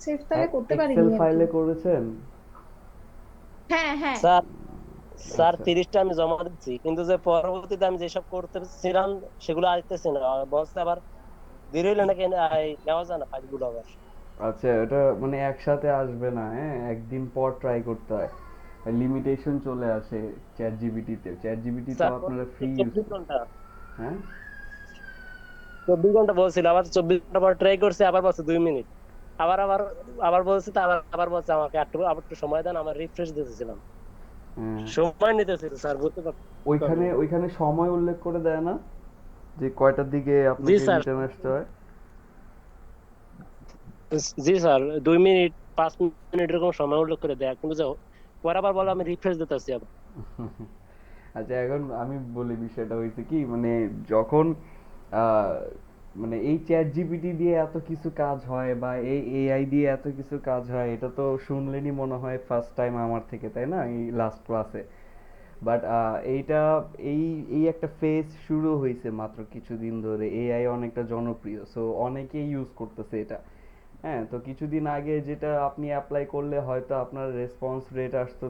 Save তাহলে করতে Excel পারিনি আর কি। ফাইলে করেছেন? হ্যাঁ, হ্যাঁ। স্যার স্যার আচ্ছা। 30টা আমি জমা দিচ্ছি, কিন্তু যে পরবর্তীতে আমি যেসব করতেছিলাম সেগুলো আসতেছে না, বলছে আবার দেরি হইলে নাকি নেওয়া যায় না ফাইলগুলো আবার। আচ্ছা, এটা মানে একসাথে আসবে না, হ্যাঁ, একদিন পর ট্রাই করতে হয়। লিমিটেশন চলে আসে চ্যাট জিপিটিতে। চ্যাট জিপিটি তো স্যার আপনারা ফ্রি ইউজ। 24 ঘন্টা, হ্যাঁ। 24 ঘন্টা বলছিল, আবার 24 ঘন্টা পর ট্রাই করছে, আবার বলছে 2 মিনিট। আবার আবার আবার বলছে, তা আবার আবার বলছে আমাকে একটু আবার একটু সময় দেন, আমার রিফ্রেশ দিতেছিলাম, হ্যাঁ। সময় নিতেছিল স্যার, বুঝতে ওইখানে পারবেন। ওইখানে সময় উল্লেখ করে দেয় না যে কয়টার দিকে জি আপনাকে স্যার, রিটার্ন আসতে হয়? জি স্যার, 2 মিনিট 5 মিনিট এরকম সময় উল্লেখ করে দেয়, কিন্তু পরে আবার বলে আমি রিফ্রেশ দিতেছি আবার। আচ্ছা, এখন আমি বলি বিষয়টা হয়েছে কি, মানে যখন আহ, মানে এই চ্যাট জিপিটি দিয়ে এত কিছু কাজ হয় বা এই এআই দিয়ে এত কিছু কাজ হয়, এটা তো শুনলেনই মনে হয় ফার্স্ট টাইম আমার থেকে, তাই না, এই লাস্ট ক্লাসে। বাট এইটা এই এই একটা ফেজ শুরু হয়েছে মাত্র কিছুদিন ধরে, এআই অনেকটা জনপ্রিয়, সো অনেকেই ইউজ করতেছে এটা। হ্যাঁ, তো কিছুদিন আগে যেটা আপনি অ্যাপ্লাই করলে হয়তো আপনার রেসপন্স রেট আসতো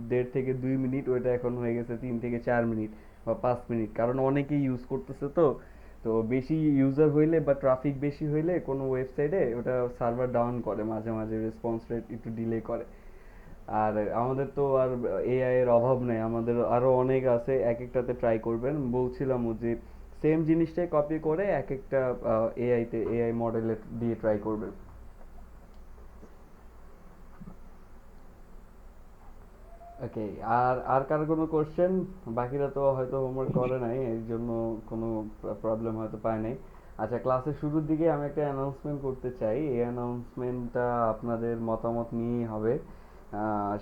1.5 থেকে 2 মিনিট, ওইটা এখন হয়ে গেছে 3 থেকে 4 মিনিট বা 5 মিনিট, কারণ অনেকেই ইউজ করতেছে। তো তো বেশি ইউজার হইলে বা ট্রাফিক বেশি হইলে কোনো ওয়েবসাইটে ওটা সার্ভার ডাউন করে, মাঝে মাঝে রেসপন্স রেট একটু ডিলে করে। আর আমাদের তো আর এআই এর অভাব নেই, আমাদের আরো অনেক আছে, এক একটাতে ট্রাই করবেন বলছিলাম যে সেম জিনিসটাই কপি করে এক একটা এআই মডেলে দিয়ে ট্রাই করবেন। ওকে। আর আর কারো কোনো কোশ্চেন? বাকিরা তো হয়তো হোমওয়ার্ক করে নাই, এর জন্য কোনো প্রবলেম হয়তো পায় নাই। আচ্ছা, ক্লাসের শুরুর দিকে আমি একটা অ্যানাউন্সমেন্ট করতে চাই। এই অ্যানাউন্সমেন্টটা আপনাদের মতামত নিয়েই হবে।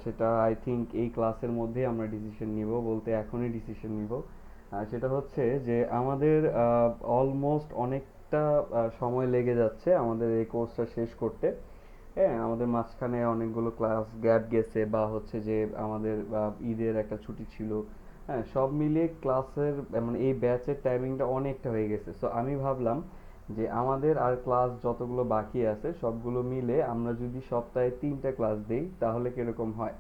সেটা আই থিঙ্ক এই ক্লাসের মধ্যে আমরা ডিসিশন নিব, বলতে এখনই ডিসিশন নিব। সেটা হচ্ছে যে আমাদের অলমোস্ট অনেকটা সময় লেগে যাচ্ছে আমাদের এই কোর্সটা শেষ করতে। হ্যাঁ, আমাদের মাঝখানে অনেকগুলো ক্লাস গ্যাপ গেছে, বা হচ্ছে যে আমাদের ঈদের একটা ছুটি ছিল। হ্যাঁ, সব মিলিয়ে ক্লাসের মানে এই ব্যাচের টাইমিংটা অনেকটা হয়ে গেছে। সো আমি ভাবলাম যে আমাদের আর ক্লাস যতগুলো বাকি আছে সবগুলো মিলে আমরা যদি সপ্তাহে 3টা ক্লাস দেই তাহলে কিরকম হয়?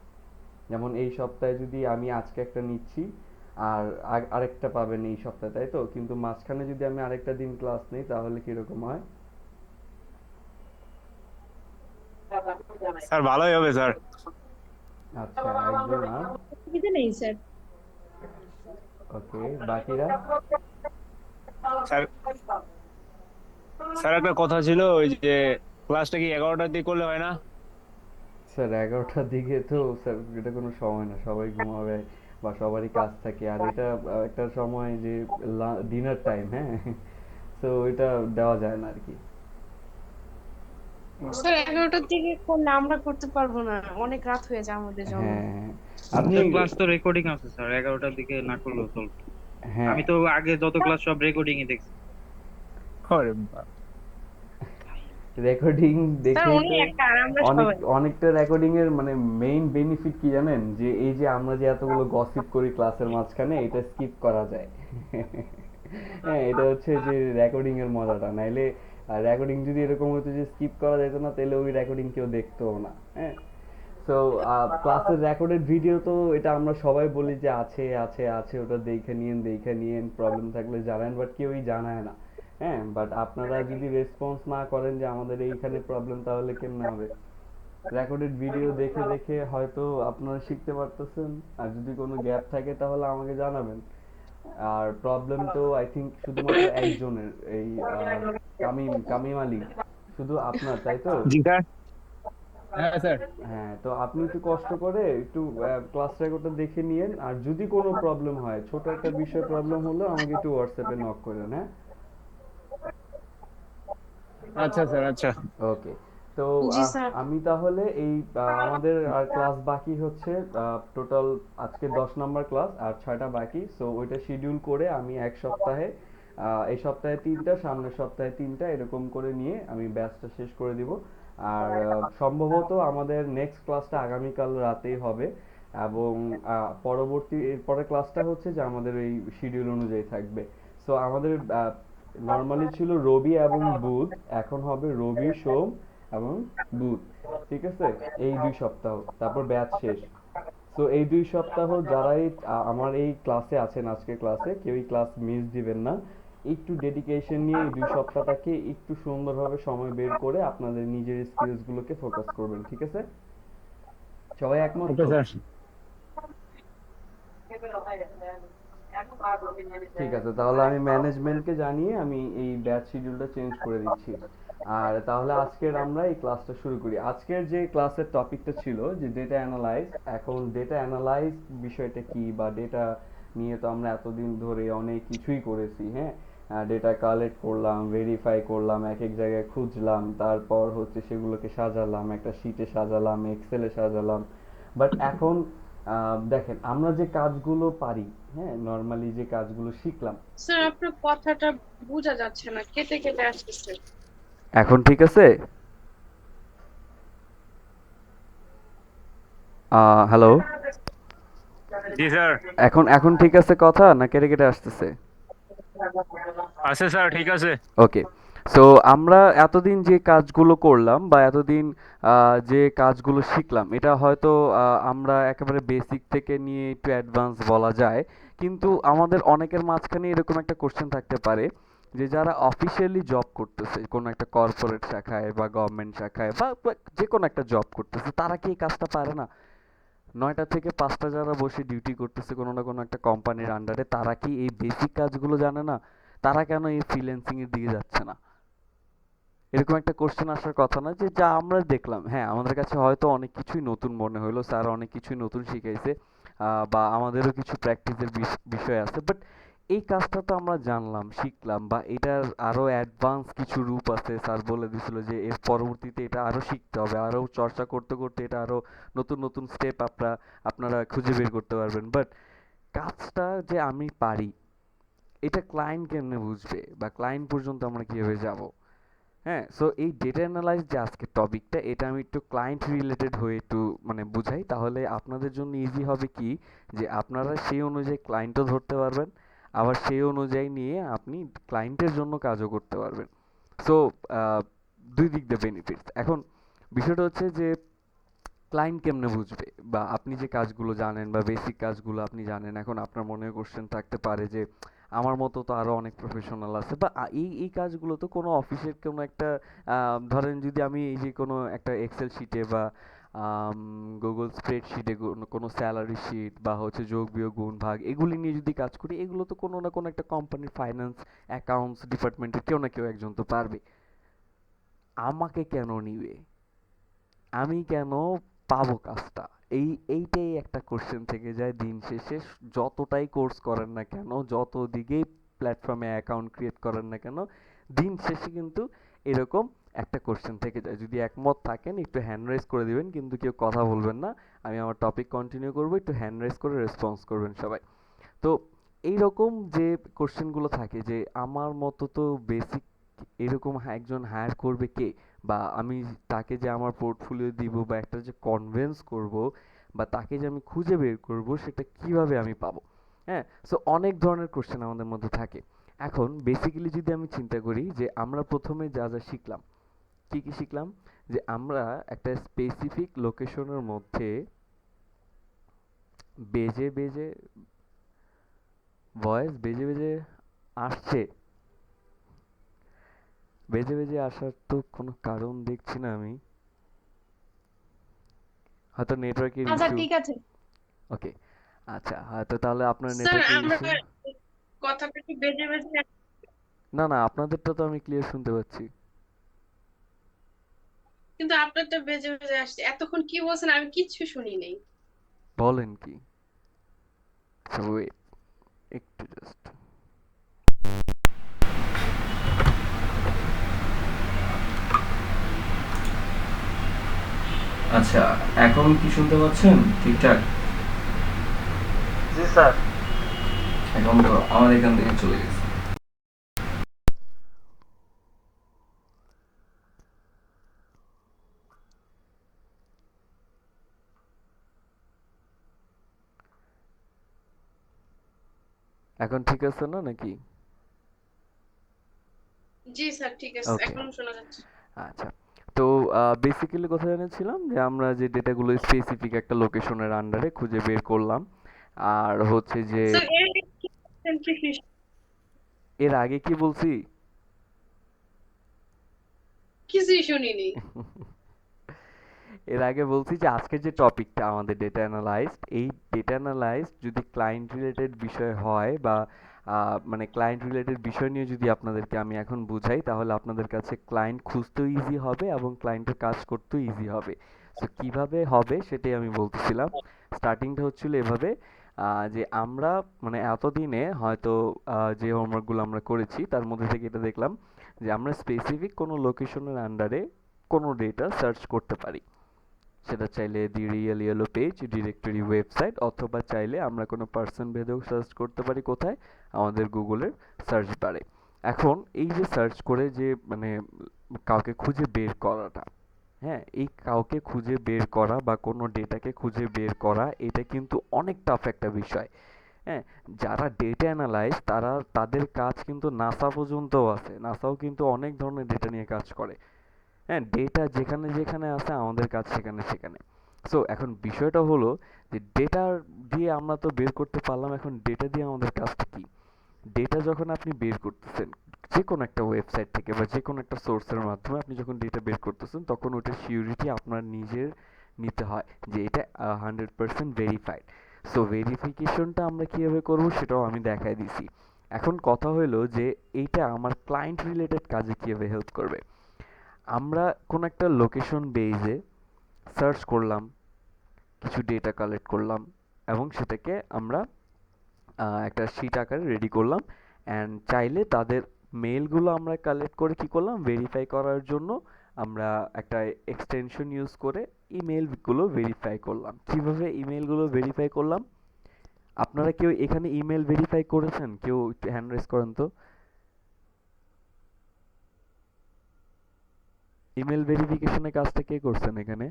যেমন এই সপ্তাহে যদি আমি আজকে একটা নিচ্ছি, আর আরেকটা পাবেন এই সপ্তাহে, তাই তো? কিন্তু মাঝখানে যদি আমি আরেকটা দিন ক্লাস নিই তাহলে কিরকম হয়? স্যার ভালোই হবে স্যার। আচ্ছা, একজন আর। অসুবিধা নেই স্যার। ওকে, বাকিরা? স্যার স্যার একটা কথা ছিল, ওই যে ক্লাসটা কি 11টার দিকে করলে হয় না? স্যার 11টার দিকে তো স্যার এটা কোনো সময় না, সবাই ঘুমাবে বা সবারই কাজ থাকে, আর এটা একটা সময় যে ডিনার টাইম, হ্যাঁ। তো এটা দেওয়া যায় না আর কি। স্যার 11টার দিকে করলে আমরা করতে পারবো না, অনেক রাত হয়ে যায় আমাদের জন্য। হ্যাঁ, হ্যাঁ। আপনি। স্যার ক্লাস তো রেকর্ডিং আছে স্যার, 11টার দিকে না করলেও চলবে। হ্যাঁ। আমি তো আগে যত ক্লাস সব রেকর্ডিং এ দেখছি। আরে বাপ। রেকর্ডিং স্যার দেখলেই উনি তো একা আর আমরা অনেক সবাই। অনেকটা রেকর্ডিং এর মানে মেইন বেনিফিট কি জানেন, যে এই যে আমরা যে এতগুলো গসিপ করি ক্লাসের মাঝখানে, এটা স্কিপ করা যায়। হ্যাঁ, এটা হচ্ছে যে রেকর্ডিং এর মজাটা, নাইলে রেকর্ডিং যদি এরকম হতো যে স্কিপ করা যেত না, তাহলে ওই রেকর্ডিং কেউ দেখতো না। হ্যাঁ। সো ক্লাসের রেকর্ডেড ভিডিও তো এটা আমরা সবাই বলি যে আছে আছে আছে, ওটা দেখে নিয়েন প্রবলেম থাকলে জানান, বাট কেউই জানায় না। হ্যাঁ, বাট আপনারা যদি রেসপন্স না করেন যে আমাদের এইখানে প্রবলেম, তাহলে কেমনে হবে? রেকর্ডেড ভিডিও দেখে দেখে হয়তো আপনারা শিখতে পারতেছেন, আর যদি কোনো গ্যাপ থাকে তাহলে আমাকে জানাবেন। আর প্রবলেম তো আই থিঙ্ক শুধুমাত্র একজনের, এই কামিম কামিম আলী, শুধু আপনার, তাই তো? জি স্যার। হ্যাঁ স্যার। হ্যাঁ, তো আপনি একটু কষ্ট করে একটু ক্লাস রেকর্ডটা দেখে নিয়েন, আর যদি কোনো প্রবলেম হয়, ছোট একটা বিষয় প্রবলেম হলো, আমাকে একটু হোয়াটসঅ্যাপে নক করেন, হ্যাঁ। আচ্ছা স্যার, আচ্ছা। ওকে। তো জি স্যার। আমি তাহলে এই আমাদের আর ক্লাস বাকি হচ্ছে টোটাল আজকে 10 নম্বর ক্লাস আর 6টা বাকি, সো ওইটা শিডিউল করে আমি এক সপ্তাহে এই সপ্তাহে 3টা, সামনের সপ্তাহে 3টা, এরকম করে নিয়ে আমি ব্যাচটা শেষ করে দিব। আর সম্ভবত আমাদের নেক্সট ক্লাসটা আগামীকাল রাতেই হবে, এবং পরবর্তী এরপরের ক্লাসটা হচ্ছে যে আমাদের এই শিডিউল অনুযায়ী থাকবে। সো আমাদের নর্মালি ছিল রবি এবং বুধ, এখন হবে রবি, সোম এবং বুধ, ঠিক আছে? এই 2 সপ্তাহ, তারপর ব্যাচ শেষ। তো এই 2 সপ্তাহ যারাই আমার এই ক্লাসে আছেন, আজকের ক্লাসে কেউই ক্লাস মিস দিবেন না। একটু ডেডিকেশন নিয়ে এই 2 সপ্তাহটাকে একটু সুন্দরভাবে সময় বের করে আপনাদের নিজের স্কিলস গুলোকে ফোকাস করবেন, ঠিক আছে? সবাই একমত ওকে তো? স্যার। ঠিক আছে, তাহলে আমি ম্যানেজমেন্টকে জানিয়ে আমি এই ব্যাচ শিডিউলটা চেঞ্জ করে দিচ্ছি। আর তাহলে আজকের আমরা এই ক্লাসটা শুরু করি। আজকের যে ক্লাসের টপিকটা ছিল যে ডেটা অ্যানালাইজ। এখন ডেটা অ্যানালাইজ বিষয়টা কি, বা ডেটা নিয়ে তো আমরা এতদিন ধরে অনেক কিছুই করেছি, হ্যাঁ? ডেটা কালেক্ট করলাম, ভেরিফাই করলাম, এক এক জায়গায় খুঁজলাম, তারপর হচ্ছে সেগুলোকে সাজালাম, একটা শিটে সাজালাম, এক্সেলে সাজালাম। বাট এখন দেখেন আমরা যে কাজগুলো পারি, হ্যাঁ, নর্মালি যে কাজগুলো শিখলাম। স্যার আপনার কথাটা বোঝা যাচ্ছে না, কেটে কেটে আসতেছে। এখন ঠিক আছে? হ্যালো, জি স্যার। এখন এখন ঠিক আছে কথা, না কেটে কেটে আসতেছে? আছে স্যার, ঠিক আছে। ওকে। সো আমরা এতদিন যে কাজগুলো করলাম বা এতদিন যে কাজগুলো শিখলাম, এটা হয়তো আমরা একেবারে বেসিক থেকে নিয়ে একটু অ্যাডভান্স বলা যায়। কিন্তু আমাদের অনেকের মাঝখানে এরকম একটা কোশ্চেন থাকতে পারে যে যারা অফিসিয়ালি জব করতেছে কোনো একটা কর্পোরেট শাখায় বা গভর্নমেন্ট শাখায় বা যে কোনো একটা জব করতেছে, তারা কি এই কাজটা পারে না? 9টা থেকে 5টা যারা বসে ডিউটি করতেছে কোনো না কোনো একটা কোম্পানির আন্ডারে, তারা কি এই বেসিক কাজগুলো জানে না? তারা কেন এই ফ্রিল্যান্সিং এর দিকে যাচ্ছে না? এরকম একটা কোশ্চেন আসার কথা না? যে যা আমরা দেখলাম, হ্যাঁ আমাদের কাছে হয়তো অনেক কিছুই নতুন মনে হলো, স্যার অনেক কিছুই নতুন শিখাইছে, বা আমাদেরও কিছু প্র্যাকটিসের বিষয় আছে, বাট এই কাজটা তো আমরা জানলাম, শিখলাম, বা এটার আরো অ্যাডভান্স কিছু রূপ আছে। স্যার বলে দিছিল যে এর পরবর্তীতে এটা আরো শিখতে হবে, আরো চর্চা করতে করতে এটা আরো নতুন নতুন স্টেপ আপনারা খুঁজে বের করতে পারবেন। বাট কাজটা যে আমি পারি, এটা ক্লায়েন্ট কেমনে বুঝবে, বা ক্লায়েন্ট পর্যন্ত আমরা কিভাবে যাব? হ্যাঁ, সো এই ডেটা অ্যানালাইজ যে আজকের টপিকটা, এটা আমি একটু ক্লায়েন্ট রিলেটেড হয়ে একটু মানে বুঝাই, তাহলে আপনাদের জন্য ইজি হবে কি, যে আপনারা সেই অনুযায়ী ক্লায়েন্টও ধরতে পারবেন, আবার সেই অনুযায়ী নিয়ে আপনি ক্লায়েন্টের জন্য কাজও করতে পারবেন। সো দুই দিক দিয়ে বেনিফিটস। এখন বিষয়টা হচ্ছে যে ক্লায়েন্ট কেমনে বুঝবে, বা আপনি যে কাজগুলো জানেন বা বেসিক কাজগুলো আপনি জানেন, এখন আপনার মনে কোশ্চেন থাকতে পারে যে আমার মতো তো আরো অনেক প্রফেশনাল আছে, বা এই কাজগুলো তো কোনো অফিসের কোনো একটা ধরেন যদি আমি এই যে কোনো একটা এক্সেল শিটে বা গুগল স্প্রেডশিটে কোনো স্যালারি শিট বা হচ্ছে যোগ বিয়োগ গুণ ভাগ এগুলি নিয়ে যদি কাজ করি, এগুলো তো কোনো না কোনো একটা কোম্পানির ফাইন্যান্স অ্যাকাউন্টস ডিপার্টমেন্টের কেউ না কেউ একজন তো পারবে। আমাকে কেন নিবে, আমি কেন পাবো কাজটা? এইটাই একটা কোশ্চেন থেকে যায় দিন শেষে। যতটাই কোর্স করেন না কেন, যত দিকেই প্ল্যাটফর্মে অ্যাকাউন্ট ক্রিয়েট করেন না কেন, দিন শেষে কিন্তু এরকম একটা কোশ্চেন থেকে যায়। যদি একমত থাকেন একটু হ্যান্ড রাইজ করে দিবেন, কিন্তু কেউ কথা বলবেন না। আমি আমার টপিক কন্টিনিউ করবো, একটু হ্যান্ড রাইজ করে রেসপন্স করবেন সবাই। তো এইরকম যে কোশ্চেনগুলো থাকে যে আমার মতো তো বেসিক এরকম একজন হায়ার করবে কে, বা আমি তাকে যে আমার পোর্টফোলিও দিব বা একটা যে কনভিন্স করব, বা তাকে যে আমি খুঁজে বের করব, সেটা কিভাবে আমি পাবো? হ্যাঁ, সো অনেক ধরনের কোশ্চেন আমাদের মধ্যে থাকে। এখন বেসিক্যালি যদি আমি চিন্তা করি যে আমরা প্রথমে যা যা শিখলাম, কি কি শিখলাম, যে আমরা একটা স্পেসিফিক লোকেশনের মধ্যে বেজে বেজে ভয়েস বেজে বেজে আসছে, বেজে বেজে আসার তো কোনো কারণ দেখছি না আমি, হয়তো নেটওয়ার্কের আচ্ছা ইস্যু। ঠিক আছে। ওকে, আচ্ছা হয়তো তাহলে আপনার স্যার নেটওয়ার্কের আমরা ইস্যু। কথাটা কি বেজে বেজে, না না, আপনাদেরটা তো আমি ক্লিয়ার শুনতে পাচ্ছি। কিন্তু আপনারটা বেজে বেজে আসছে। এতক্ষণ কি বলছেন আমি কিচ্ছু শুনি নাই। বলেন কি? আচ্ছা ওয়েট, একটু জাস্ট। আচ্ছা, এখন কি শুনতে পাচ্ছেন ঠিকঠাক? জি স্যার। এখন তো আমার এখান থেকে চলে গেছে। এখন ঠিক আছে না নাকি? জি স্যার ঠিক আছে, ওকে, এখন শোনা যাচ্ছে। আচ্ছা। তো বেসিক্যালি কথা জানাচ্ছিলাম যে আমরা যে ডেটাগুলো স্পেসিফিক একটা লোকেশনের আন্ডারে খুঁজে বের করলাম, আর হচ্ছে যে স্যার এর কি সেন্ট্রিফিউজ এর আগে কি বলছি? কিছুই শুনিনি। এর আগে বলছি যে আজকের যে টপিকটা আমাদের ডেটা অ্যানালাইজড, এই ডেটা অ্যানালাইজড যদি ক্লায়েন্ট রিলেটেড বিষয় হয় বা মানে ক্লায়েন্ট রিলেটেড বিষয় নিয়ে যদি আপনাদেরকে আমি এখন বুঝাই, তাহলে আপনাদের কাছে ক্লায়েন্ট খুঁজতেও ইজি হবে এবং ক্লায়েন্টের কাজ করতেও ইজি হবে। সো কিভাবে হবে সেটাই আমি বলতেছিলাম। স্টার্টিংটা হচ্ছিল এভাবে যে আমরা মানে এতদিনে হয়তো যে হোমওয়ার্কগুলো আমরা করেছি তার মধ্যে থেকে এটা দেখলাম যে আমরা স্পেসিফিক কোনো লোকেশনের আন্ডারে কোনো ডেটা সার্চ করতে পারি। সেটা চাইলে দি real yellow page directory website, অথবা চাইলে আমরা কোনো পার্সন ভেদেও সার্চ করতে পারি। কোথায়? আমাদের গুগলের সার্চ বারে। এখন এই যে সার্চ করে যে মানে কাউকে খুঁজে বের করাটা, হ্যাঁ, এই কাউকে খুঁজে বের করা বা কোনো ডেটাকে খুঁজে বের করা, এটা কিন্তু অনেক টাফ একটা বিষয়। হ্যাঁ, যারা ডেটা অ্যানালাইজ তাদের কাজ কিন্তু নাসা পর্যন্তও আছে। নাসাও কিন্তু অনেক ধরনের ডেটা নিয়ে কাজ করে। হ্যাঁ, ডেটা যেখানে যেখানে আছে আমাদের কাজ সেখানে সেখানে। সো এখন বিষয়টা হলো যে ডেটা দিয়ে আমরা তো বের করতে পারলাম, এখন ডেটা দিয়ে আমাদের কাজটা কি? ডেটা যখন আপনি বের করতেছেন যে কোনো একটা ওয়েবসাইট থেকে বা যে কোনো একটা সোর্সের মাধ্যমে, আপনি যখন ডেটা বের করতেছেন তখন ওটার সিউরিটি আপনার নিজের নিতে হয় যে এটা 100% ভেরিফাইড। সো ভেরিফিকেশনটা আমরা কিভাবে করব সেটাও আমি দেখাই দিছি। এখন কথা হলো যে এইটা আমার ক্লায়েন্ট রিলেটেড কাজে কিভাবে হেল্প করবে। আমরা কোনো একটা লোকেশন বেজে সার্চ করলাম, কিছু ডেটা কালেক্ট করলাম এবং সেটাকে আমরা একটা শিট আকারে রেডি করলাম। অ্যান্ড চাইলে তাদের মেলগুলো আমরা কালেক্ট করে কি করলাম, ভেরিফাই করার জন্য আমরা একটা এক্সটেনশন ইউজ করে ইমেলগুলো ভেরিফাই করলাম। কিভাবে ইমেলগুলো ভেরিফাই করলাম? আপনারা কেউ এখানে ইমেল ভেরিফাই করেছেন? কেউ একটু হ্যান্ড রেজ করেন তো। ইমেল ভেরিফিকেশনের কাজটা কে করছেন এখানে?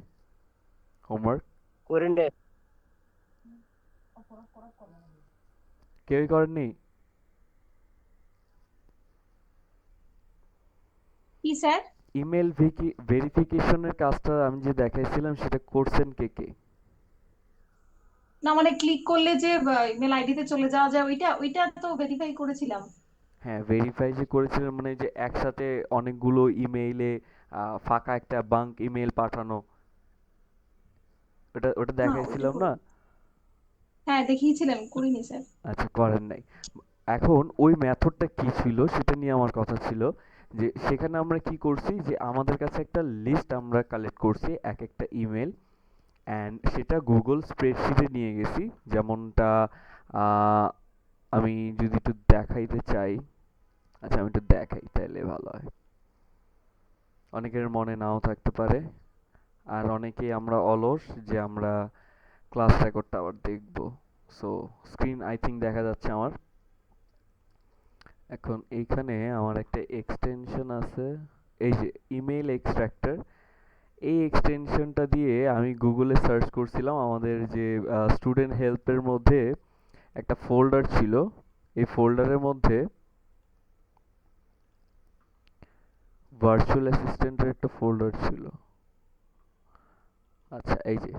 হোমওয়ার্ক করে নে। কেউই করেননি? কি স্যার? ইমেল ভেরিফিকেশনের কাজটা আমি যে দেখাইছিলাম সেটা করছেন কে কে? না মানে ক্লিক করলে যে ইমেল আইডিতে চলে যাওয়া যায়, ওইটা ওইটা তো ভেরিফাই করেছিলাম। হ্যাঁ, ভেরিফাই যে করেছিলেন মানে যে একসাথে অনেকগুলো ইমেইলে ফাঁকা একটা বাঙ্ক ইমেল পাঠানো, ওটা ওটা না ওইটা দেখাইছিলাম না? করিনি। হ্যাঁ দেখিয়েছিলেন, করিনি স্যার। আচ্ছা, করেন নাই। এখন ওই মেথডটা কি ছিল সেটা নিয়ে আমার কথা ছিল। যে সেখানে আমরা কি করছি যে আমাদের কাছে একটা লিস্ট আমরা কালেক্ট করছি এক একটা ইমেল, অ্যান্ড সেটা গুগল স্প্রেডশিটে নিয়ে গেছি। যেমনটা আহ, আমি যদি একটু দেখাইতে চাই, আচ্ছা আমি একটু দেখাই তাহলে ভালো হয়। অনেকের মনে নাও থাকতে পারে, আর অনেকেই আমরা অলস যে আমরা ক্লাস রেকর্ডটা আবার দেখবো। সো স্ক্রিন আই থিঙ্ক দেখা যাচ্ছে আমার। এখন এইখানে আমার একটা এক্সটেনশন আছে, এই যে ইমেল এক্সট্রাক্টর। এই এক্সটেনশনটা দিয়ে আমি গুগলে সার্চ করছিলাম। আমাদের যে স্টুডেন্ট হেল্পের মধ্যে একটা ফোল্ডার ছিল, এই ফোল্ডারের মধ্যে ভার্চুয়াল অ্যাসিস্ট্যান্টের একটা ফোল্ডার ছিল। আচ্ছা এই যে,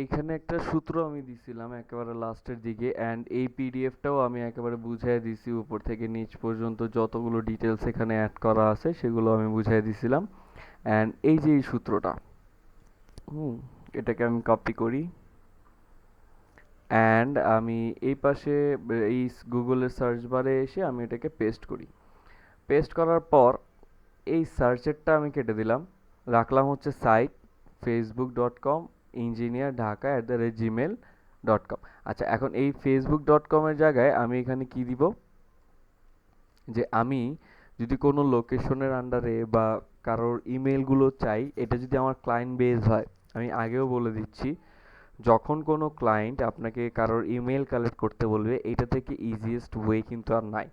এখানে একটা সূত্র আমি দিছিলাম একেবারে লাস্টের দিকে, অ্যান্ড এই পিডিএফটাও আমি একেবারে বুঝাই দিছি উপর থেকে নিচ পর্যন্ত যতগুলো ডিটেলস এখানে অ্যাড করা আছে সেগুলো আমি বুঝাই দিছিলাম। অ্যান্ড এই যে এই সূত্রটা, এটাকে আমি কপি করি, অ্যান্ড আমি এই পাশে এই গুগলের সার্চ বারে এসে আমি এটাকে পেস্ট করি। পেস্ট করার পর এই সার্চেরটা আমি কেটে দিলাম, রাখলাম হচ্ছে site facebook.com engineer Dhaka @gmail.com। আচ্ছা, এখন এই facebook.com এর জায়গায় আমি এখানে কি দিব, যে আমি যদি কোনো লোকেশনের আন্ডারে বা কারোর ইমেলগুলো চাই, এটা যদি আমার ক্লায়েন্ট বেজ হয়, আমি আগেও বলে দিচ্ছি, যখন কোনো ক্লায়েন্ট আপনাকে কারোর ইমেল কালেক্ট করতে বলবে, এটা থেকে ইজিয়েস্ট ওয়ে কিন্তু আর নাই।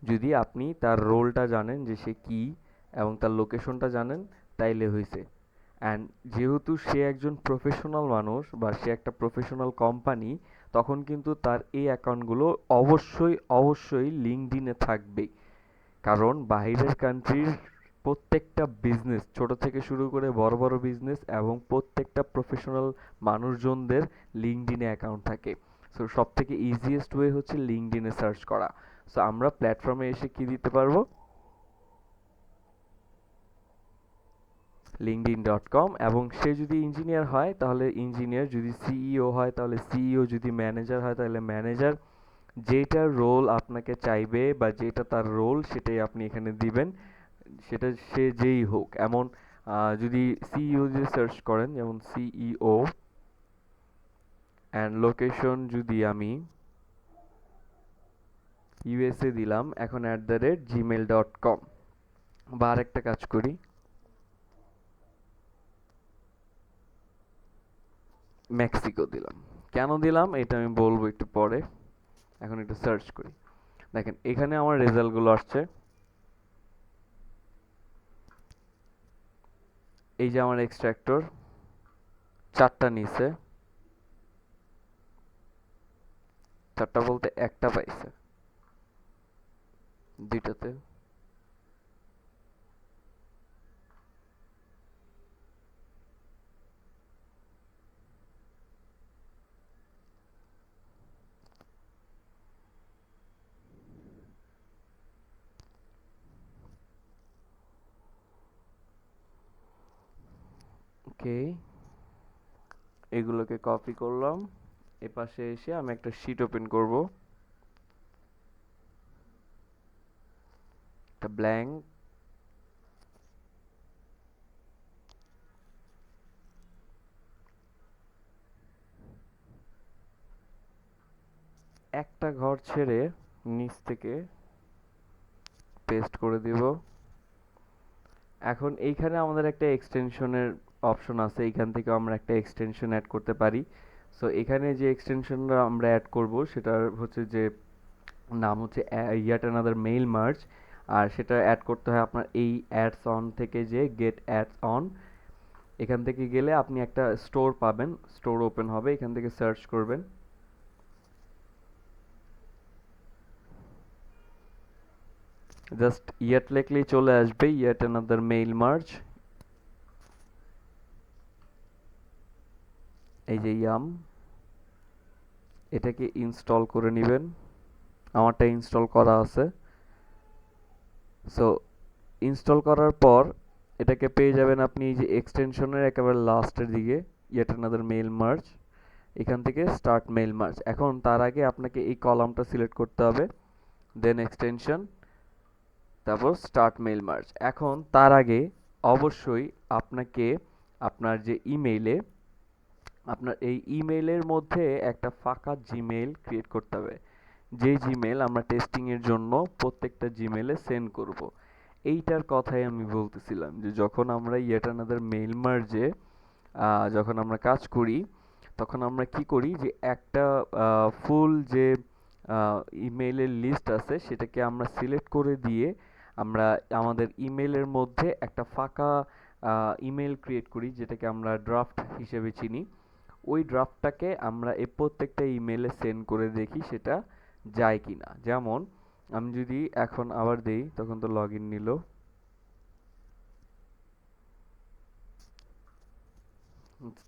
যদি আপনি তার রোলটা জানেন যে সে কি এবং তার লোকেশনটা জানেন, তাইলে হয়েছে। অ্যান্ড যেহেতু সে একজন প্রফেশনাল মানুষ বা সে একটা প্রফেশনাল কোম্পানি, তখন কিন্তু তার এই অ্যাকাউন্টগুলো অবশ্যই অবশ্যই লিঙ্কডইনে থাকবেই। কারণ বাইরের কান্ট্রির প্রত্যেকটা বিজনেস, ছোট থেকে শুরু করে বড় বড় বিজনেস এবং প্রত্যেকটা প্রফেশনাল মানুষজনদের লিঙ্কডইনে অ্যাকাউন্ট থাকে। সো সব থেকে ইজিয়েস্ট ওয়ে হচ্ছে লিঙ্কডইনে সার্চ করা। সো আমরা প্ল্যাটফর্মে এসে কি দিতে পারবো, linkedin.com, এবং সে যদি ইঞ্জিনিয়ার হয় তাহলে ইঞ্জিনিয়ার, যদি সিইও হয় তাহলে সিইও, যদি ম্যানেজার হয় তাহলে ম্যানেজার। যেটার রোল আপনাকে চাইবে বা যেটা তার রোল সেটাই আপনি এখানে দিবেন, সেটা সে যেই হোক। এমন যদি সিইও যদি সার্চ করেন, যেমন সিইও অ্যান্ড লোকেশন যদি আমি ইউএসএ দিলাম, এখন @gmail.com, বা আরেকটা কাজ করি, মেক্সিকো দিলাম। কেন দিলাম এটা আমি বলবো একটু পরে, এখন একটু সার্চ করি। দেখেন এখানে আমার রেজাল্টগুলো আসছে, এই যে আমার এক্সট্রাক্টর 4টা নিছে, 4টা বলতে একটা পাইছে, 2টাতে। ওকে, এগুলোকে কপি করলাম, এপাশে এসে আমি একটা শিট ওপেন করব, একটা ব্ল্যাঙ্ক। একটা ঘর ছেড়ে নিচ থেকে পেস্ট করে দিব। এখন এইখানে আমাদের একটা এক্সটেনশনের অপশন আছে, এইখান থেকে আমরা একটা এক্সটেনশন অ্যাড করতে পারি। সো এখানে যে এক্সটেনশনটা আমরা অ্যাড করব সেটার হচ্ছে যে নাম হচ্ছে ইয়াট অ্যানাদার মেইল মার্জ, আর সেটা অ্যাড করতে হয় আপনার এই অ্যাডস অন থেকে, যে গেট অ্যাডস অন, এখান থেকে গেলে আপনি একটা স্টোর পাবেন, স্টোর ওপেন হবে, এখান থেকে সার্চ করবেন, জাস্ট ইয়াট লিখলেই চলে আসবে, ইয়াট অ্যানাদার মেইল মার্জ। এই যে ইয়াম, এটাকে ইনস্টল করে নেবেন, আমারটা ইনস্টল করা আছে। সো ইনস্টল করার পর এটাকে পেয়ে যাবেন আপনি এই যে এক্সটেনশনের একেবারে লাস্টের দিকে, ইয়েট অ্যানাদার মেইল মার্জ, এখান থেকে স্টার্ট মেইল মার্জ। এখন তার আগে আপনাকে এই কলামটা সিলেক্ট করতে হবে, দেন এক্সটেনশন, তারপর স্টার্ট মেইল মার্জ। এখন তার আগে অবশ্যই আপনাকে আপনার যে ইমেইলে, আপনার এই ইমেইলের মধ্যে একটা ফাঁকা জিমেইল ক্রিয়েট করতে হবে, যে জিমেইল আমরা টেস্টিং এর জন্য প্রত্যেকটা জিমেইলে সেন্ড করব। এইটার কথাই আমি বলতেছিলাম, যে যখন আমরা ইয়েট অ্যানাদার মেইল মার্জে যখন আমরা কাজ করি, তখন আমরা কি করি, যে একটা ফুল যে ইমেইলের লিস্ট আছে সেটাকে আমরা সিলেক্ট করে দিয়ে আমরা আমাদের ইমেইলের মধ্যে একটা ফাঁকা ইমেইল ক্রিয়েট করি, যেটাকে আমরা ড্রাফট হিসেবে চিনি। ওই ড্রাফটটাকে আমরা এই প্রত্যেকটা ইমেইলে সেন্ড করে দেখি সেটা যায় কিনা। যেমন আমি যদি এখন আবার দেই, তখন তো লগ ইন নিল,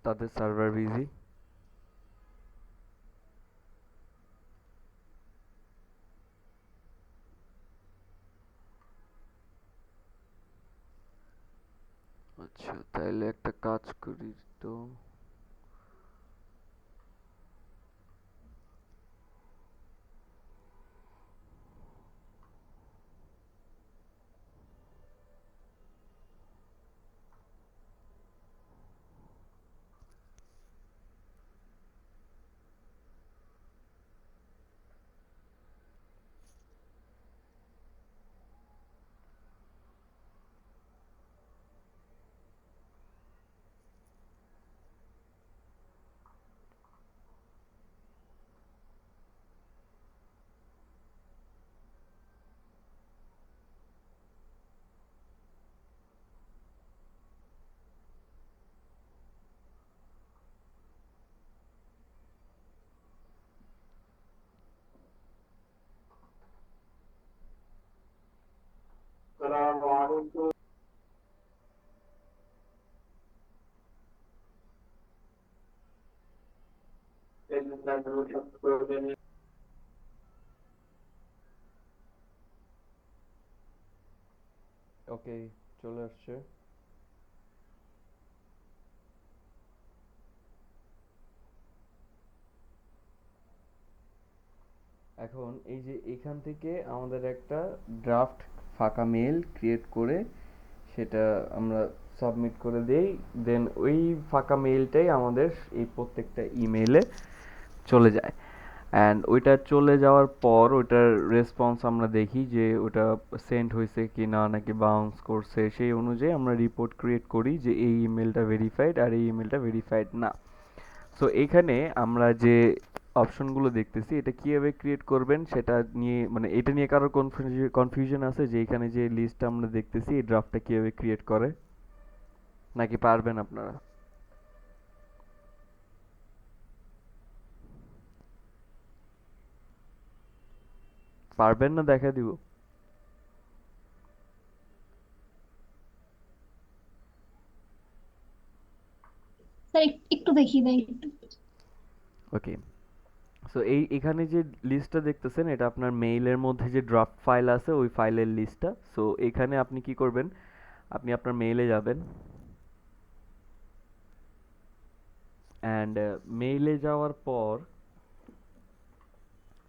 তাদের সার্ভার বিজি। আচ্ছা তাইলে একটা কাজ করি তো, ওকে, চলে আসছে। এখন এই যে এখান থেকে আমাদের একটা ড্রাফট ফাঁকা মেল ক্রিয়েট করে সেটা আমরা সাবমিট করে দেই। দেন ওই ফাঁকা মেলটাই আমাদের এই প্রত্যেকটা ইমেইলে চলে যায়। অ্যান্ড ওইটা চলে যাওয়ার পর ওইটার রেসপন্স আমরা দেখি যে ওটা সেন্ড হয়েছে কি না, নাকি বাউন্স করছে। সেই অনুযায়ী আমরা রিপোর্ট ক্রিয়েট করি যে এই ইমেলটা ভেরিফাইড আর এই ইমেলটা ভেরিফাইড না। সো এখানে আমরা যে অপশনগুলো দেখতেছি এটা কিভাবে ক্রিয়েট করবেন সেটা নিয়ে, মানে এটা নিয়ে কারোর কনফিউশন আছে যে এখানে যে লিস্টটা আমরা দেখতেছি এই ড্রাফটটা কিভাবে ক্রিয়েট করে, নাকি পারবেন আপনারা? পারবেন না দেখা দিব? স্যার একটু দেখিয়ে দেয় একটু। ওকে, সো এখানে যে লিস্টটা দেখতেছেন এটা আপনার মেইলের মধ্যে যে ড্রাফট ফাইল আছে ওই ফাইলের লিস্টটা। সো এখানে আপনি কি করবেন, আপনি আপনার মেইলে যাবেন, অ্যান্ড মেইলে যাওয়ার পর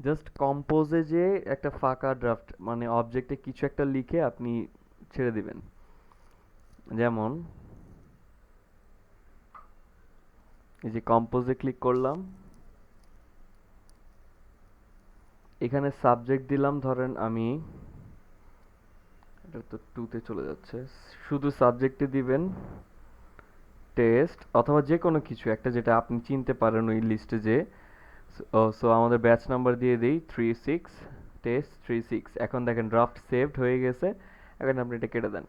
জাস্ট কম্পোজে যে একটা ফাঁকা ড্রাফট মানে অবজেক্টে কিছু একটা লিখে আপনি ছেড়ে দিবেন। যেমন এই যে কম্পোজে ক্লিক করলাম, এখানে সাবজেক্ট দিলাম, ধরেন আমি এটা তো টুতে চলে যাচ্ছে, শুধু সাবজেক্টে দিবেন টেস্ট অথবা যে কোনো কিছু একটা যেটা আপনি চিনতে পারেন ওই লিস্টে যে। সো আমাদের ব্যাচ নাম্বার দিয়ে দিই 36 টেস্ট 36। এখন দেখেন ড্রাফট সেভড হয়ে গেছে। এখন আপনি এটা কেটে দেন।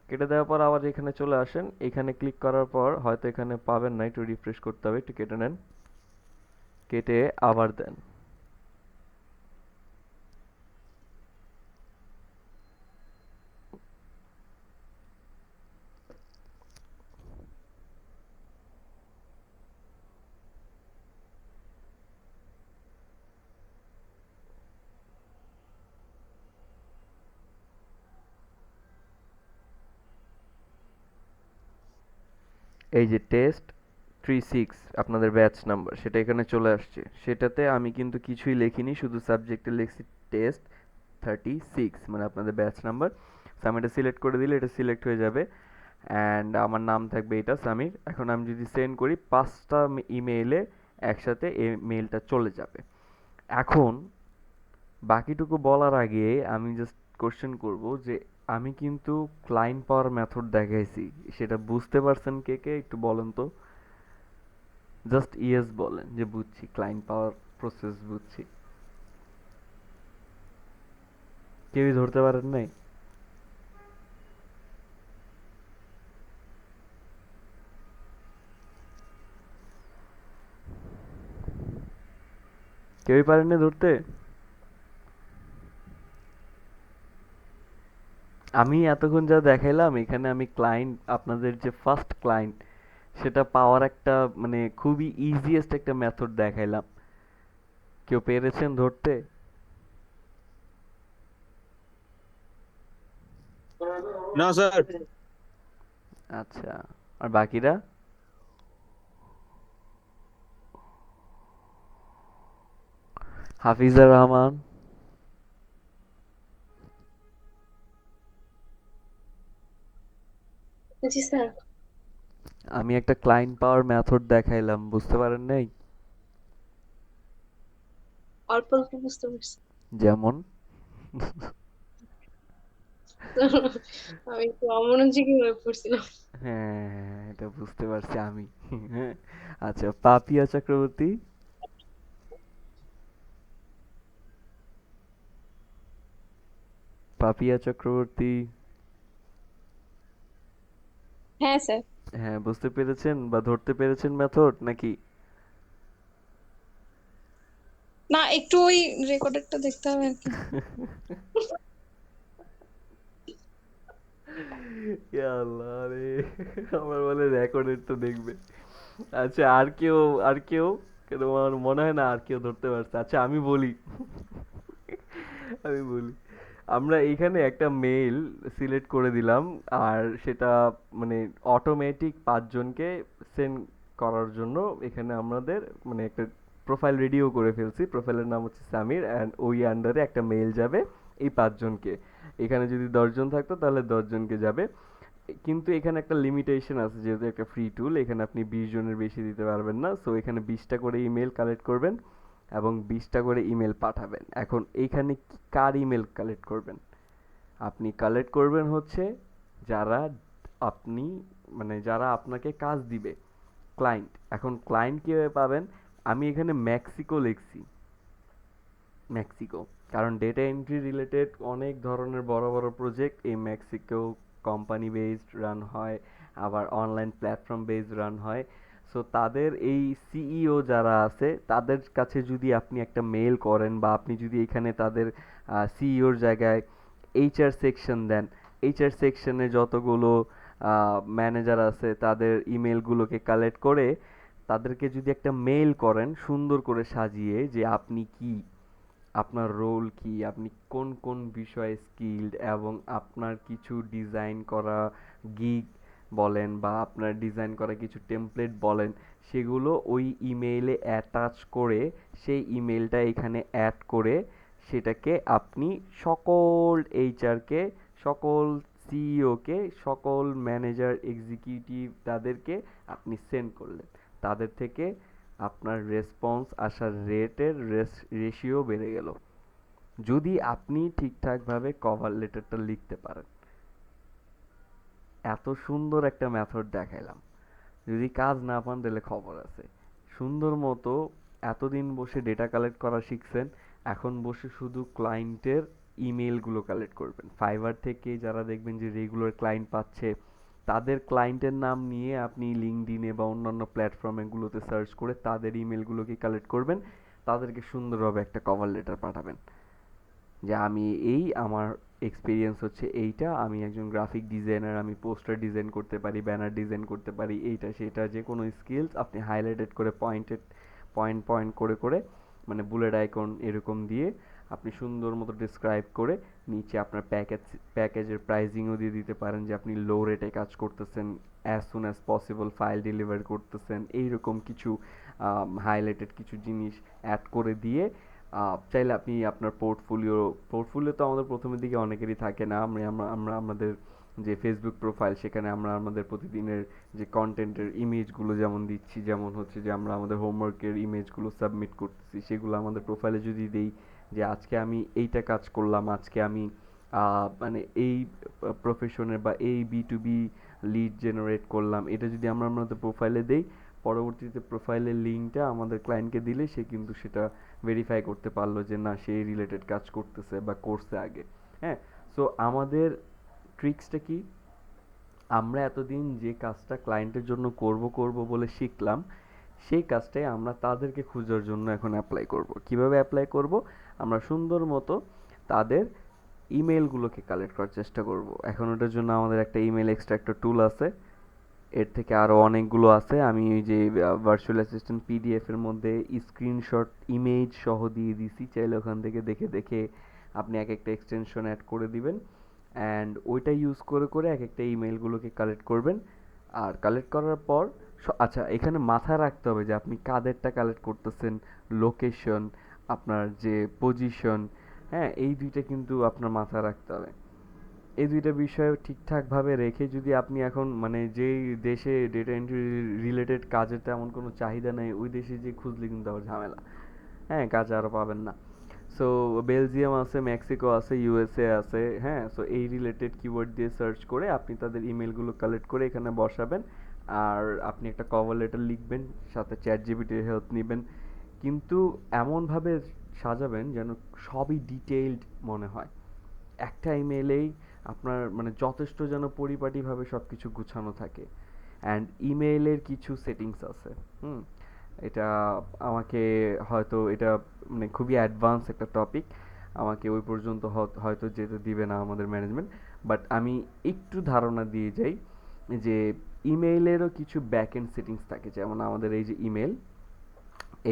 কেটে দেওয়ার পর আবার এখানে চলে আসেন, এখানে ক্লিক করার পর হয়তো এখানে পাবেন না, একটু রিফ্রেশ করতে হবে, একটু কেটে নেন, কেটে আবার দেন। এই যে টেস্ট 36 আপনাদের ব্যাচ নাম্বার সেটা এখানে চলে আসছে। সেটাতে আমি কিন্তু কিছুই লিখিনি, শুধু সাবজেক্টে লিখছি টেস্ট 36 মানে আপনাদের ব্যাচ নাম্বার। সো আমি এটা সিলেক্ট করে দিলে এটা সিলেক্ট হয়ে যাবে, অ্যান্ড আমার নাম থাকবে এটা সামির। এখন আমি যদি সেন্ড করি 5টা ইমেইলে একসাথে এই মেইলটা চলে যাবে। এখন বাকিটুকু বলার আগে আমি জাস্ট কোশ্চেন করব যে আমি কিন্তু ক্লায়েন্ট পাওয়ার মেথড দেখাইছি, সেটা বুঝতে পারছেন কে কে একটু বলেন তো। জাস্ট ইয়েস বলেন যে বুঝছি, ক্লায়েন্ট পাওয়ার প্রসেস বুঝছি। কেউই ধরতে পারেন নাই? কেউই পারেননি ধরতে? আমি এতক্ষণ যা দেখাইলাম এখানে আমি ক্লায়েন্ট, আপনাদের যে ফার্স্ট ক্লায়েন্ট সেটা পাওয়ার একটা মানে খুবই ইজিয়েস্ট একটা মেথড দেখাইলাম। কেউ পেরেছেন ধরতে? না স্যার। আচ্ছা, আর বাকিরা? হাফিজা রহমান? জি স্যার। আমি একটা ক্লায়েন্ট পাওয়ার মেথড দেখাইলাম, বুঝতে পারেন নাই? অল্প অল্প বুঝতে পারছি। যেমন আমি একটু অমনোযোগী হয়ে পড়ছিলাম। হ্যাঁ, এটা বুঝতে পারছি আমি। আচ্ছা, পাপিয়া চক্রবর্তী? পাপিয়া চক্রবর্তী? হ্যাঁ স্যার। হ্যাঁ, বুঝতে পেরেছেন বা ধরতে পেরেছেন মেথড নাকি? না, একটু ওই রেকর্ডারটা দেখতে হবে আর কি। ইয়া আল্লাহ রে, আমার বলে রেকর্ডের তো দেখবে। আচ্ছা, আর কেউ? আর কেউ? কিন্তু আমার মনে হয় না আর কেউ ধরতে পারছে। আচ্ছা আমি বলি, আমি বলি, আমরা এইখানে একটা মেইল সিলেক্ট করে দিলাম, আর সেটা মানে অটোমেটিক 5 জনকে সেন্ড করার জন্য এখানে আমাদের মানে একটা প্রোফাইল রেডিও করে ফেলছি। প্রোফাইলের নাম হচ্ছে সামির, অ্যান্ড ওই আন্ডারে একটা মেইল যাবে এই 5 জনকে। এখানে যদি 10 জন থাকতো তাহলে 10 জনকে যাবে। কিন্তু এখানে একটা লিমিটেশন আছে, যেহেতু একটা ফ্রি টুল, এখানে আপনি 20 জনের বেশি দিতে পারবেন না। সো এখানে 20টা করে ইমেল কালেক্ট করবেন এবং 20টা করে ইমেল পাঠাবেন। এখন এইখানে কার ইমেল কালেক্ট করবেন? আপনি কালেক্ট করবেন হচ্ছে যারা আপনি মানে যারা আপনাকে কাজ দিবে, ক্লায়েন্ট। এখন ক্লায়েন্ট কিভাবে পাবেন? আমি এখানে মেক্সিকো লিখছি, মেক্সিকো, কারণ ডেটা এন্ট্রি রিলেটেড অনেক ধরনের বড় বড় প্রজেক্ট এই মেক্সিকো কোম্পানি বেসড রান হয়, আবার অনলাইন প্ল্যাটফর্ম বেসড রান হয়। সো তাদের এই সিইও যারা আছে তাদের কাছে যদি আপনি একটা মেল করেন, বা আপনি যদি এখানে তাদের সিইওর জায়গায় এইচআর সেকশন দেন, এইচআর সেকশনে যতগুলো ম্যানেজার আছে তাদের ইমেলগুলোকে কালেক্ট করে তাদেরকে যদি একটা মেল করেন সুন্দর করে সাজিয়ে, যে আপনি কি, আপনার রোল কি, আপনি কোন কোন বিষয়ে স্কিলড, এবং আপনার কিছু ডিজাইন করা গিগ বলেন বা আপনার ডিজাইন করা কিছু টেমপ্লেট বলেন, সেগুলো ওই ইমেইলে অ্যাটাচ করে সেই ইমেলটা এখানে অ্যাড করে সেটাকে আপনি সকল এইচআরকে, সকল সিইওকে, সকল ম্যানেজার এক্সিকিউটিভ তাদেরকে আপনি সেন্ড করলেন। তাদের থেকে আপনার রেসপন্স আসার রেটের রেশিও বেড়ে গেল, যদি আপনি ঠিকঠাকভাবে কভার লেটারটা লিখতে পারেন। এত সুন্দর একটা মেথড দেখাইলাম, যদি কাজ না পান তাহলে খবর আছে। সুন্দর মতো এতদিন বসে ডেটা কালেক্ট করা শিখছেন, এখন বসে শুধু ক্লায়েন্টের ইমেলগুলো কালেক্ট করবেন। ফাইবার থেকে যারা দেখবেন যে রেগুলার ক্লায়েন্ট পাচ্ছে, তাদের ক্লায়েন্টের নাম নিয়ে আপনি লিঙ্কডইনে বা অন্যান্য প্ল্যাটফর্মগুলোতে সার্চ করে তাদের ইমেলগুলোকে কালেক্ট করবেন, তাদেরকে সুন্দরভাবে একটা কভার লেটার পাঠাবেন যে আমি এই, আমার এক্সপিরিয়েন্স হচ্ছে এইটা, আমি একজন গ্রাফিক ডিজাইনার, আমি পোস্টার ডিজাইন করতে পারি, ব্যানার ডিজাইন করতে পারি, এইটা সেটা যে কোনো স্কিলস আপনি হাইলাইটেড করে পয়েন্ট পয়েন্ট করে করে মানে বুলেট আইকন এরকম দিয়ে আপনি সুন্দর মতো ডিসক্রাইব করে নিচে আপনার প্যাকেজের প্রাইজিংও দিয়ে দিতে পারেন, যে আপনি লো রেটে কাজ করতেছেন, as soon as possible file deliver করতেছেন, এইরকম কিছু হাইলাইটেড কিছু জিনিস অ্যাড করে দিয়ে চাইলে আপনি আপনার পোর্টফোলিও তো আমাদের প্রথমের দিকে অনেকেরই থাকে না। আমরা আমাদের যে ফেসবুক প্রোফাইল, সেখানে আমরা আমাদের প্রতিদিনের যে কন্টেন্টের ইমেজগুলো যেমন দিচ্ছি, যেমন হচ্ছে যে আমরা আমাদের হোমওয়ার্কের ইমেজগুলো সাবমিট করতেছি, সেগুলো আমাদের প্রোফাইলে যদি দেই যে আজকে আমি এইটা কাজ করলাম, আজকে আমি মানে এই প্রফেশনের বা এই বি2বি লিড জেনারেট করলাম, এটা যদি আমরা আমাদের প্রোফাইলে দেই, পরবর্তীতে প্রোফাইলের লিঙ্কটা আমাদের ক্লায়েন্টকে দিলে সে কিন্তু সেটা ভেরিফাই করতে পারলো যে না, সে রিলেটেড কাজ করতেছে বা করছে আগে। হ্যাঁ, সো আমাদের ট্রিক্সটা কি? আমরা এতদিন যে কাজটা ক্লায়েন্টের জন্য করব করব বলে শিখলাম, সেই কাজটাই আমরা তাদেরকে খোঁজার জন্য এখন অ্যাপ্লাই করব। কিভাবে অ্যাপ্লাই করব? আমরা সুন্দর মতো তাদের ইমেলগুলোকে কালেক্ট করার চেষ্টা করব। এখন ওটার জন্য আমাদের একটা ইমেল এক্সট্রাক্টর টুল আছে, এর থেকে আরও অনেকগুলো আছে। আমি ওই যে ভার্চুয়াল অ্যাসিস্ট্যান্ট পিডিএফ এর মধ্যে স্ক্রিনশট ইমেজ সহ দিয়ে দিছি, চাইলে ওখান থেকে দেখে দেখে আপনি এক একটা এক্সটেনশন অ্যাড করে দিবেন, অ্যান্ড ওইটা ইউজ করে করে এক একটা ইমেলগুলোকে কালেক্ট করবেন। আর কালেক্ট করার পর আচ্ছা, এখানে মাথায় রাখতে হবে যে আপনি কাদেরটা কালেক্ট করতেছেন, লোকেশন, আপনার যে পজিশন, হ্যাঁ, এই দুইটা কিন্তু আপনার মাথায় রাখতে হবে। এই দুইটা বিষয় ঠিকঠাকভাবে রেখে যদি আপনি এখন মানে যেই দেশে ডেটা এন্ট্রি রিলেটেড কাজের তেমন কোনো চাহিদা নেই, ওই দেশে যে খুঁজলে কিন্তু আবার ঝামেলা, হ্যাঁ, কাজ আরও পাবেন না। সো বেলজিয়াম আছে, মেক্সিকো আছে, ইউএসএ আছে, হ্যাঁ, সো এই রিলেটেড কিওয়ার্ড দিয়ে সার্চ করে আপনি তাদের ইমেলগুলো কালেক্ট করে এখানে বসাবেন, আর আপনি একটা কভার লেটার লিখবেন, সাথে চ্যাট জিপিটির হেল্প নেবেন, কিন্তু এমনভাবে সাজাবেন যেন সবই ডিটেইলড মনে হয়। একটা ইমেইলেই আপনার মানে যথেষ্ট যেন পরিপাটিভাবে সব কিছু গুছানো থাকে। অ্যান্ড ইমেইলের কিছু সেটিংস আছে, এটা আমাকে হয়তো এটা মানে খুবই অ্যাডভান্স একটা টপিক, আমাকে ওই পর্যন্ত হয়তো যেতে দিবে না আমাদের ম্যানেজমেন্ট, বাট আমি একটু ধারণা দিয়ে যাই যে ইমেইলেরও কিছু ব্যাক এন্ড সেটিংস থাকে। যেমন আমাদের এই যে ইমেল,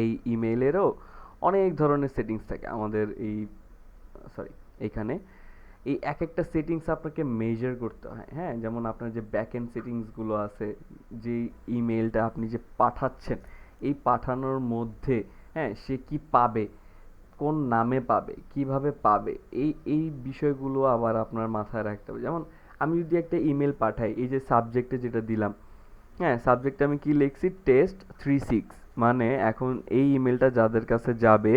এই ইমেইলেরও অনেক ধরনের সেটিংস থাকে আমাদের এইখানে এই এক একটা সেটিংস আপনাকে মেজার করতে হয়, হ্যাঁ? যেমন আপনার যে ব্যাক এন্ড সেটিংসগুলো আছে, যে ইমেইলটা আপনি যে পাঠাচ্ছেন, এই পাঠানোর মধ্যে হ্যাঁ সে কি পাবে, কোন নামে পাবে, কিভাবে পাবে, এই এই বিষয়গুলো আবার আপনার মাথায় রাখতে হবে। যেমন আমি যদি একটা ইমেল পাঠাই, এই যে সাবজেক্টে যেটা দিলাম, হ্যাঁ সাবজেক্টে আমি কি লিখছি, test36, মানে এখন এই ইমেলটা যাদের কাছে যাবে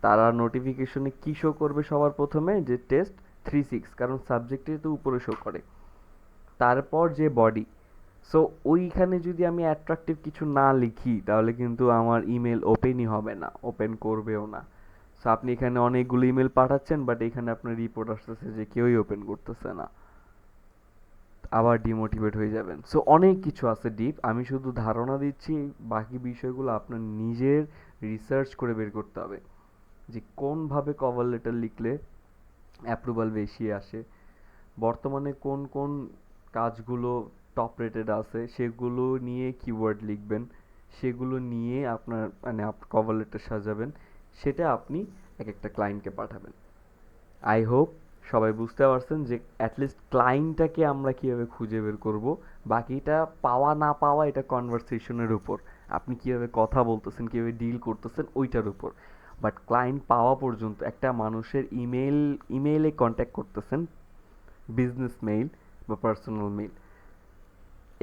তারা নোটিফিকেশনে কি শো করবে সবার প্রথমে, যে test36, কারণ সাবজেক্টে তো উপরে শো করে। তারপর যে বডি, সো ওইখানে যদি আমি অ্যাট্রাকটিভ কিছু না লিখি তাহলে কিন্তু আমার ইমেল ওপেনই হবে না, ওপেন করবেও না। সো আপনি এখানে অনেকগুলো ইমেল পাঠাচ্ছেন বাট এখানে আপনার রিপোর্ট আসতেছে যে কেউই ওপেন করতেছে না, আবার ডিমোটিভেট হয়ে যাবেন। সো অনেক কিছু আছে ডিপ, আমি শুধু ধারণা দিচ্ছি, বাকি বিষয়গুলো আপনার নিজের রিসার্চ করে বের করতে হবে যে কোনভাবে কভার লেটার লিখলে অ্যাপ্রুভাল বেশি আসে, বর্তমানে কোন কোন কাজগুলো টপ রেটেড আছে সেগুলো নিয়ে কিওয়ার্ড লিখবেন, সেগুলো নিয়ে আপনার মানে কভার লেটার সাজাবেন, সেটা আপনি এক একটা ক্লায়েন্টকে পাঠাবেন। আই হোপ সবাই বুঝতে পারছেন যে অ্যাটলিস্ট ক্লায়েন্টটাকে আমরা কীভাবে খুঁজে বের করব, বাকিটা পাওয়া না পাওয়া এটা কনভারসেশনের উপর, আপনি কীভাবে কথা বলতেছেন, কীভাবে ডিল করতেছেন ওইটার উপর। বাট ক্লায়েন্ট পাওয়া পর্যন্ত একটা মানুষের ইমেইলে কন্ট্যাক্ট করতেছেন, বিজনেস মেইল বা পার্সোনাল মেইল,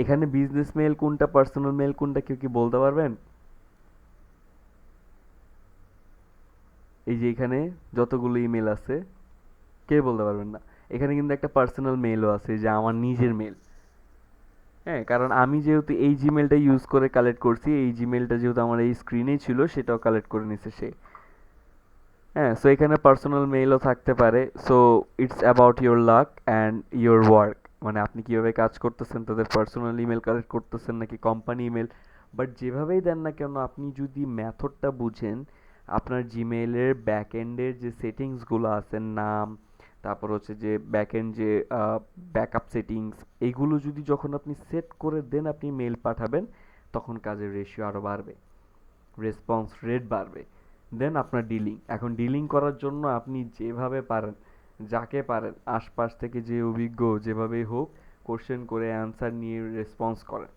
এখানে বিজনেস মেইল কোনটা, পার্সোনাল মেইল কোনটা, কেউ কি বলতে পারবেন? এই যে এখানে যতগুলো ইমেল আছে কে বলতে পারবেন না। এখানে কিন্তু একটা পার্সোনাল মেইলও আছে, যে আমার নিজের মেইল, হ্যাঁ, কারণ আমি যেহেতু এই জিমেলটা ইউজ করে কালেক্ট করছি, এই জিমেলটা যেহেতু আমার এই স্ক্রিনেই ছিল সেটাও কালেক্ট করে নিছে সে, হ্যাঁ। সো এখানে পার্সোনাল মেইলও থাকতে পারে। So it's about your luck and your work, মানে আপনি কীভাবে কাজ করতেছেন, তাদের পার্সোনাল ইমেল কালেক্ট করতেছেন নাকি কোম্পানি ইমেল, বাট যেভাবেই দেন না কেন আপনি যদি মেথডটা বুঝেন, আপনার জিমেইলের ব্যাক এন্ডের যে সেটিংসগুলো আছে, নাম, তারপর হচ্ছে যে ব্যাক এন্ড যে ব্যাকআপ সেটিংস, এইগুলো যদি যখন আপনি সেট করে দেন আপনি মেইল পাঠাবেন, তখন কাজের রেশিও আরও বাড়বে, রেসপন্স রেট বাড়বে। দেন আপনার ডিলিং, এখন ডিলিং করার জন্য আপনি যেভাবে পারেন, যাকে পারেন আশপাশ থেকে যে অভিজ্ঞ যেভাবেই হোক কোশ্চেন করে অ্যান্সার নিয়ে রেসপন্স করেন,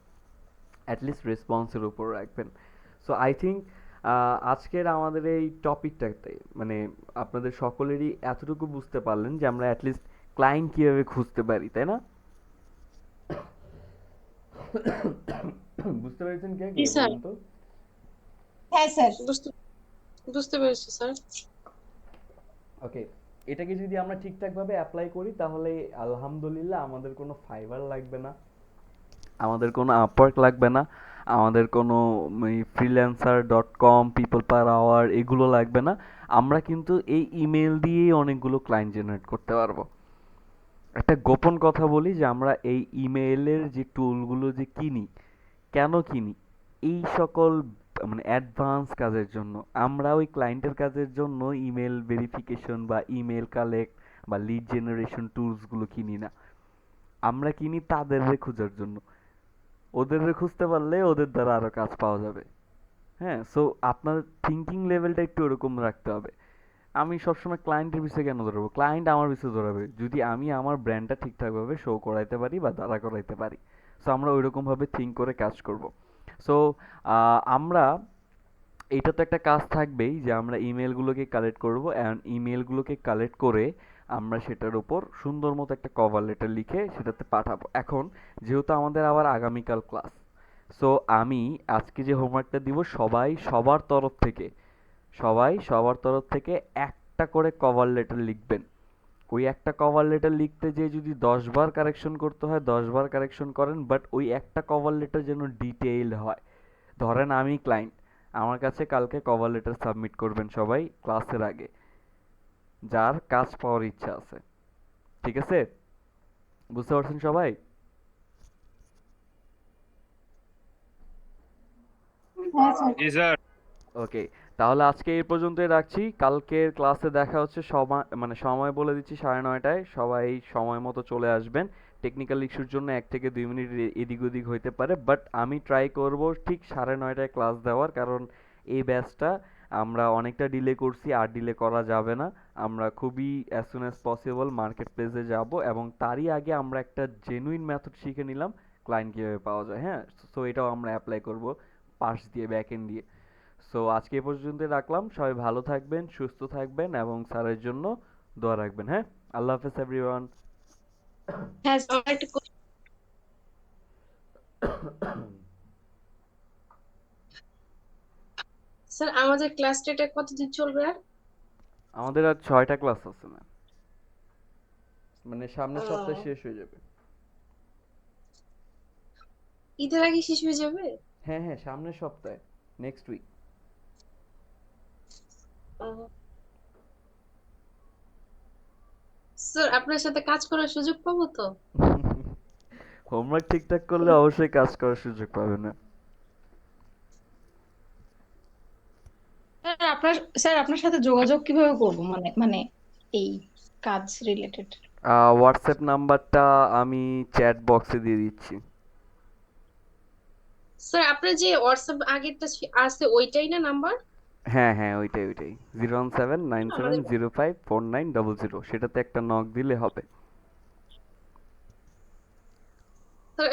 অ্যাটলিস্ট রেসপন্সের উপর রাখবেন। সো আই থিঙ্ক আজকের আমাদের এই টপিকটাতে মানে আপনাদের সকলেরই এতটুকু বুঝতে পারলেন যে আমরা অ্যাটলিস্ট ক্লায়েন্ট কীভাবে খুঁজতে পারি, তাই না? বুঝতে পেরেছেন কে কে জি স্যার, বলুন তো? হ্যাঁ স্যার। বুঝতে বুঝতে পেরেছি স্যার। ওকে, এটাকে যদি আমরা ঠিকঠাকভাবে অ্যাপ্লাই করি তাহলে আলহামদুলিল্লাহ আমাদের কোনো ফাইবার লাগবে না, আমাদের কোনো আপওয়ার্ক লাগবে না, আমাদের কোনো freelancer.com, পিপল পার আওয়ার এগুলো লাগবে না। আমরা কিন্তু এই ইমেল দিয়েই অনেকগুলো ক্লায়েন্ট জেনারেট করতে পারবো। একটা গোপন কথা বলি যে আমরা এই ইমেইলের যে টুলগুলো যে কিনি, কেন কিনি, এই সকল মানে অ্যাডভান্স কাজের জন্য। আমরা ওই ক্লায়েন্টের কাজের জন্য ইমেল ভেরিফিকেশন বা ইমেল কালেক্ট বা লিড জেনারেশন টুলসগুলো কিনি না, আমরা কিনি তাদেরকে খোঁজার জন্য। ওদেরকে খুঁজতে পারলে ওদের দ্বারা আরো কাজ পাওয়া যাবে, হ্যাঁ। সো আপনার থিঙ্কিং লেভেলটা একটু ওরকম রাখতে হবে। আমি সবসময় ক্লায়েন্টের পিছিয়ে কেন দৌড়াবো, ক্লায়েন্ট আমার পিছিয়ে দৌড়াবে যদি আমি আমার ব্র্যান্ডটা ঠিকঠাকভাবে শো করাইতে পারি বা দাঁড়া করাইতে পারি। সো আমরা ওইরকমভাবে থিঙ্ক করে কাজ করব। সো আমরা এইটা তো একটা কাজ থাকবেই যে আমরা ইমেলগুলোকে কালেক্ট করব, অ্যান্ড ইমেলগুলোকে কালেক্ট করে আমরা সেটার উপর সুন্দর মতো একটা কভার লেটার লিখে সেটাতে পাঠাবো। এখন যেহেতু আমাদের আবার আগামীকাল ক্লাস, সো আমি আজকে যে হোমওয়ার্কটা দিব সবার তরফ থেকে একটা করে কভার লেটার লিখবেন। ওই একটা কভার লেটার লিখতে যেয়ে যদি 10 বার কারেকশন করতে হয় 10 বার কারেকশন করেন, বাট ওই একটা কভার লেটার যেন ডিটেইলড হয়। ধরেন আমি ক্লায়েন্ট, আমার কাছে কালকে কভার লেটার সাবমিট করবেন সবাই ক্লাসের আগে, যার কাজ পাওয়ার ইচ্ছা আছে, ঠিক আছে? বুঝতে পারছেন সবাই? হ্যাঁ স্যার। জি স্যার। ওকে, তাহলে আজকে এই পর্যন্তই রাখছি, কালকের ক্লাসে দেখা হচ্ছে। সময় বলে দিচ্ছি 9:30টায়, সবাই সময় মতো চলে আসবেন। টেকনিক্যাল ইস্যুর জন্য 1 থেকে 2 মিনিট এদিক ওদিক হইতে পারে, বাট আমি ট্রাই করব ঠিক 9:30টায় ক্লাস দেওয়ার, কারণ এই ব্যাচটা আমরা অনেকটা ডিলে করছি, আর ডিলে করা যাবে না। আমরা খুবই as soon as possible market প্লেসে যাব, এবং তারই আগে আমরা একটা জেনুইন মেথড শিখে নিলাম ক্লায়েন্ট কীভাবে পাওয়া যায়। হ্যাঁ, সো এটাও আমরা অ্যাপ্লাই করব পাশ দিয়ে, ব্যাক এন্ড দিয়ে। সো আজকে এ পর্যন্ত রাখলাম। সবাই ভালো থাকবেন, সুস্থ থাকবেন, এবং স্যারের জন্য দোয়া রাখবেন। হ্যাঁ, আল্লাহ হাফেজ এভরিওয়ান। হ্যাঁ আমার একটা স্যার আমাদের ক্লাস টেটে কতদিন চলবে আর? আমাদের আর 6টা ক্লাস আছে না, মানে সামনের সপ্তাহে আহ, শেষ হয়ে যাবে। ঈদের আগে শেষ হয়ে যাবে? হ্যাঁ হ্যাঁ, সামনের সপ্তাহে, নেক্সট উইক। আহ, স্যার আপনার সাথে কাজ করার সুযোগ পাবো তো? হোমওয়ার্ক ঠিকঠাক করলে অবশ্যই কাজ করার সুযোগ পাবে না। স্যার আপনার সাথে যোগাযোগ কিভাবে করব, মানে মানে এই কাজ রিলেটেড? হোয়াটসঅ্যাপ নাম্বারটা আমি চ্যাট বক্সে দিয়ে দিচ্ছি। স্যার আপনার যে হোয়াটসঅ্যাপ আগেরটা আছে ওইটাই না নাম্বার? হ্যাঁ হ্যাঁ, ওইটাই ওইটাই, 01797054900, সেটাতে একটা নক দিলে হবে। স্যার